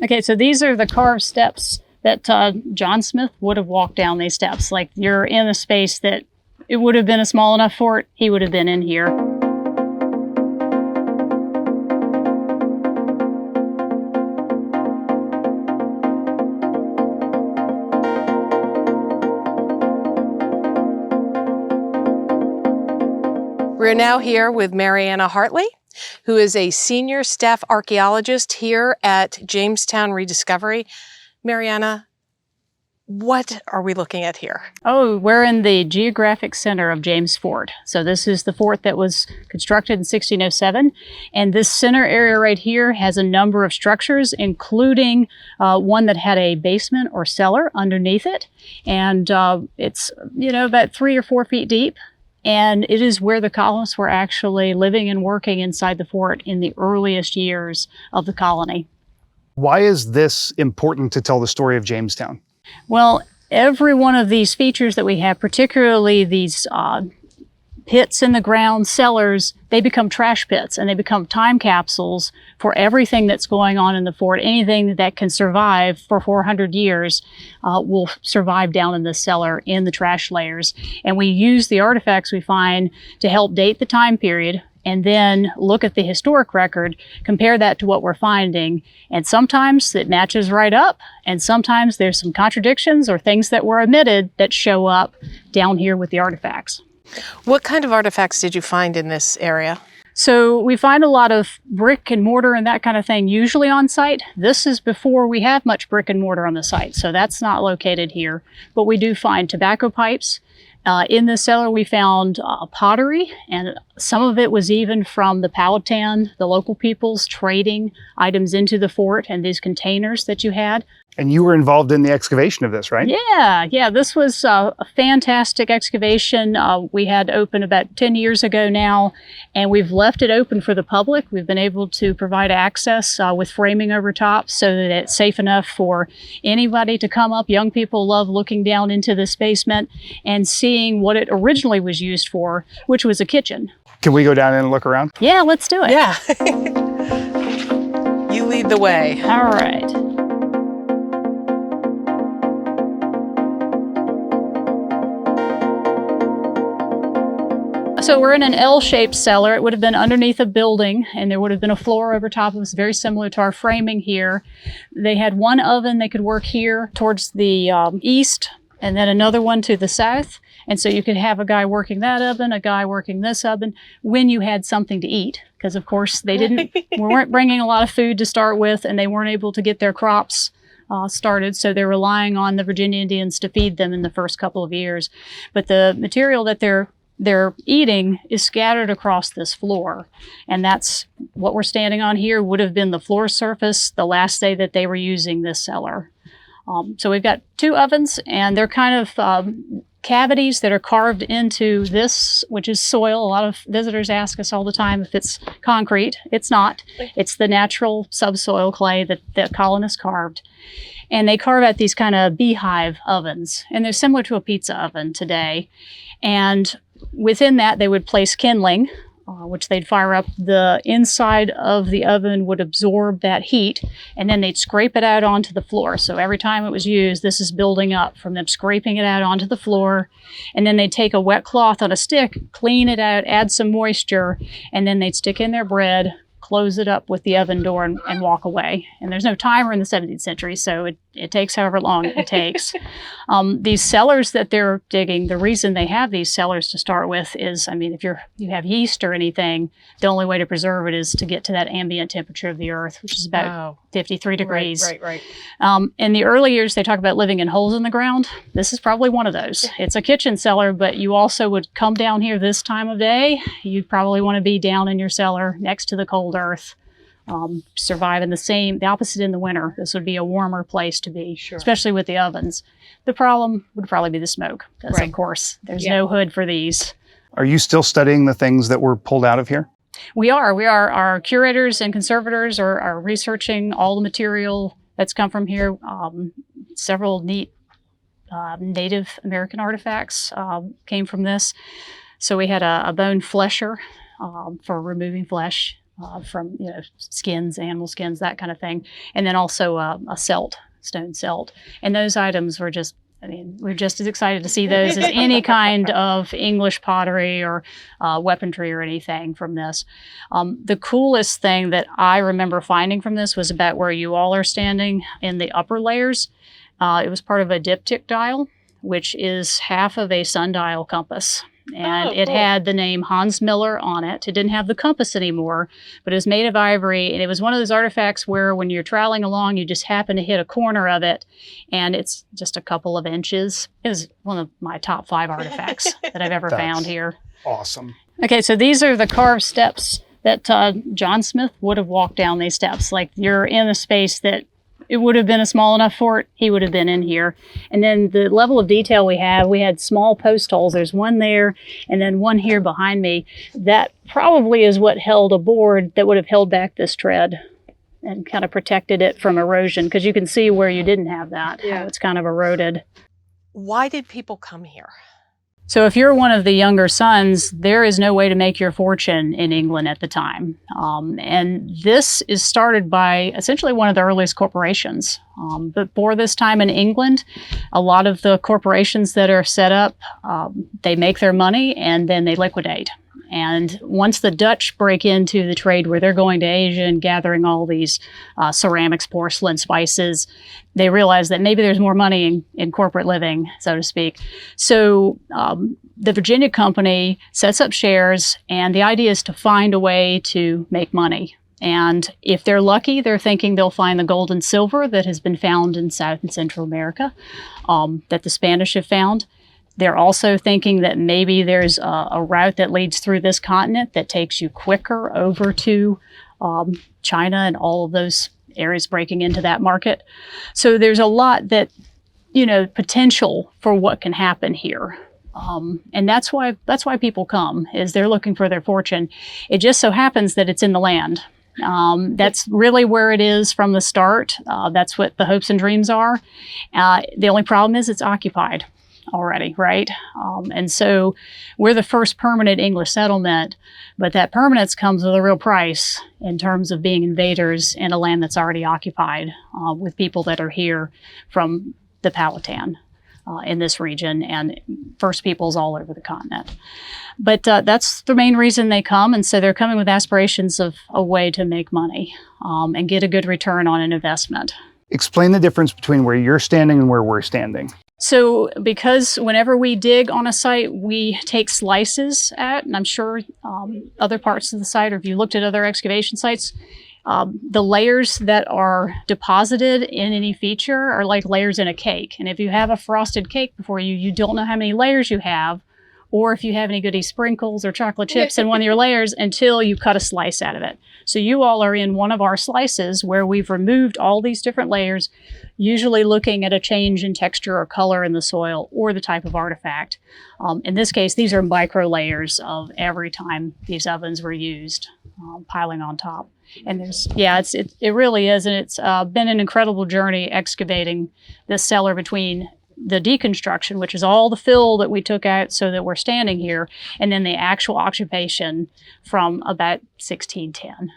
Okay, so these are the carved steps that John Smith would have walked down these steps. Like you're in a space that it would have been a small enough fort, he would have been in here. We're now here with Mariana Hartley, who is a senior staff archaeologist here at Jamestown Rediscovery. Mariana, what are we looking at here? Oh, we're in the geographic center of James Fort. So this is the fort that was constructed in 1607. And this center area right here has a number of structures, including one that had a basement or cellar underneath it. And it's, about 3 or 4 feet deep. And it is where the colonists were actually living and working inside the fort in the earliest years of the colony. Why is this important to tell the story of Jamestown? Well, every one of these features that we have, particularly these pits in the ground, cellars, they become trash pits and they become time capsules for everything that's going on in the fort. Anything that can survive for 400 years will survive down in the cellar in the trash layers. And we use the artifacts we find to help date the time period and then look at the historic record, compare that to what we're finding. And sometimes it matches right up, and sometimes there's some contradictions or things that were omitted that show up down here with the artifacts. What kind of artifacts did you find in this area? So we find a lot of brick and mortar and that kind of thing usually on site. This is before we have much brick and mortar on the site, so that's not located here. But we do find tobacco pipes. In the cellar we found pottery, and some of it was even from the Powhatan, the local peoples trading items into the fort and these containers that you had. And you were involved in the excavation of this, right? Yeah, this was a fantastic excavation. We had open about 10 years ago now, and we've left it open for the public. We've been able to provide access with framing over top so that it's safe enough for anybody to come up. Young people love looking down into this basement and seeing what it originally was used for, which was a kitchen. Can we go down and look around? Yeah, let's do it. Yeah. You lead the way. All right. So we're in an L-shaped cellar. It would have been underneath a building, and there would have been a floor over top of us, very similar to our framing here. They had one oven they could work here towards the east, and then another one to the south. And so you could have a guy working that oven, a guy working this oven, when you had something to eat. Because of course we weren't bringing a lot of food to start with, and they weren't able to get their crops started. So they're relying on the Virginia Indians to feed them in the first couple of years. But the material that they're eating is scattered across this floor. And that's what we're standing on here would have been the floor surface the last day that they were using this cellar. So we've got 2 ovens, and they're kind of cavities that are carved into this, which is soil. A lot of visitors ask us all the time if it's concrete. It's not. It's the natural subsoil clay that the colonists carved. And they carve out these kind of beehive ovens, and they're similar to a pizza oven today. And within that, they would place kindling, which they'd fire up. The inside of the oven would absorb that heat, and then they'd scrape it out onto the floor. So every time it was used, this is building up from them scraping it out onto the floor. And then they'd take a wet cloth on a stick, clean it out, add some moisture, and then they'd stick in their bread, close it up with the oven door, and walk away. And there's no timer in the 17th century, so it takes however long it takes. These cellars that they're digging, the reason they have these cellars to start with is, if you have yeast or anything, the only way to preserve it is to get to that ambient temperature of the earth, which is about 53 degrees. Right. In the early years, they talk about living in holes in the ground. This is probably one of those. It's a kitchen cellar, but you also would come down here this time of day. You'd probably want to be down in your cellar next to the cold earth. Surviving the opposite in the winter. This would be a warmer place to be, sure, especially with the ovens. The problem would probably be the smoke, because of course there's no hood for these. Are you still studying the things that were pulled out of here? We are. Our curators and conservators are researching all the material that's come from here. Several neat Native American artifacts came from this. So we had a bone flesher for removing flesh. from skins, animal skins, that kind of thing, and then also a celt, stone celt. And those items were just, we're just as excited to see those as any kind of English pottery or weaponry or anything from this. The coolest thing that I remember finding from this was about where you all are standing in the upper layers. It was part of a diptych dial, which is half of a sundial compass. And it had the name Hans Miller on it. It didn't have the compass anymore, but it was made of ivory. And it was one of those artifacts where when you're traveling along, you just happen to hit a corner of it. And it's just a couple of inches. It was one of my top 5 artifacts that I've ever found here. Awesome. Okay, so these are the carved steps that John Smith would have walked down these steps. Like, you're in a space that it would have been a small enough fort, he would have been in here. And then the level of detail we had small post holes. There's one there and then one here behind me. That probably is what held a board that would have held back this tread and kind of protected it from erosion, because you can see where you didn't have that, how it's kind of eroded. Why did people come here? So if you're one of the younger sons, there is no way to make your fortune in England at the time. And this is started by essentially one of the earliest corporations. But for this time in England, a lot of the corporations that are set up, they make their money and then they liquidate. And once the Dutch break into the trade where they're going to Asia and gathering all these ceramics, porcelain, spices, they realize that maybe there's more money in corporate living, so to speak. So the Virginia Company sets up shares, and the idea is to find a way to make money. And if they're lucky, they're thinking they'll find the gold and silver that has been found in South and Central America, that the Spanish have found. They're also thinking that maybe there's a route that leads through this continent that takes you quicker over to China and all of those areas breaking into that market. So there's a lot that, potential for what can happen here. And that's why people come, is they're looking for their fortune. It just so happens that it's in the land. That's really where it is from the start. That's what the hopes and dreams are. The only problem is it's occupied already, right? And so we're the first permanent English settlement, but that permanence comes with a real price in terms of being invaders in a land that's already occupied with people that are here from the Powhatan in this region and First Peoples all over the continent. But that's the main reason they come, and so they're coming with aspirations of a way to make money and get a good return on an investment. Explain the difference between where you're standing and where we're standing. So because whenever we dig on a site, we take slices and I'm sure other parts of the site, or if you looked at other excavation sites, the layers that are deposited in any feature are like layers in a cake. And if you have a frosted cake before you, you don't know how many layers you have, or if you have any goody sprinkles or chocolate chips in one of your layers until you cut a slice out of it. So you all are in one of our slices where we've removed all these different layers, usually looking at a change in texture or color in the soil or the type of artifact. In this case, these are micro layers of every time these ovens were used, piling on top. And it really is. And it's been an incredible journey excavating this cellar between the deconstruction, which is all the fill that we took out so that we're standing here, and then the actual occupation from about 1610.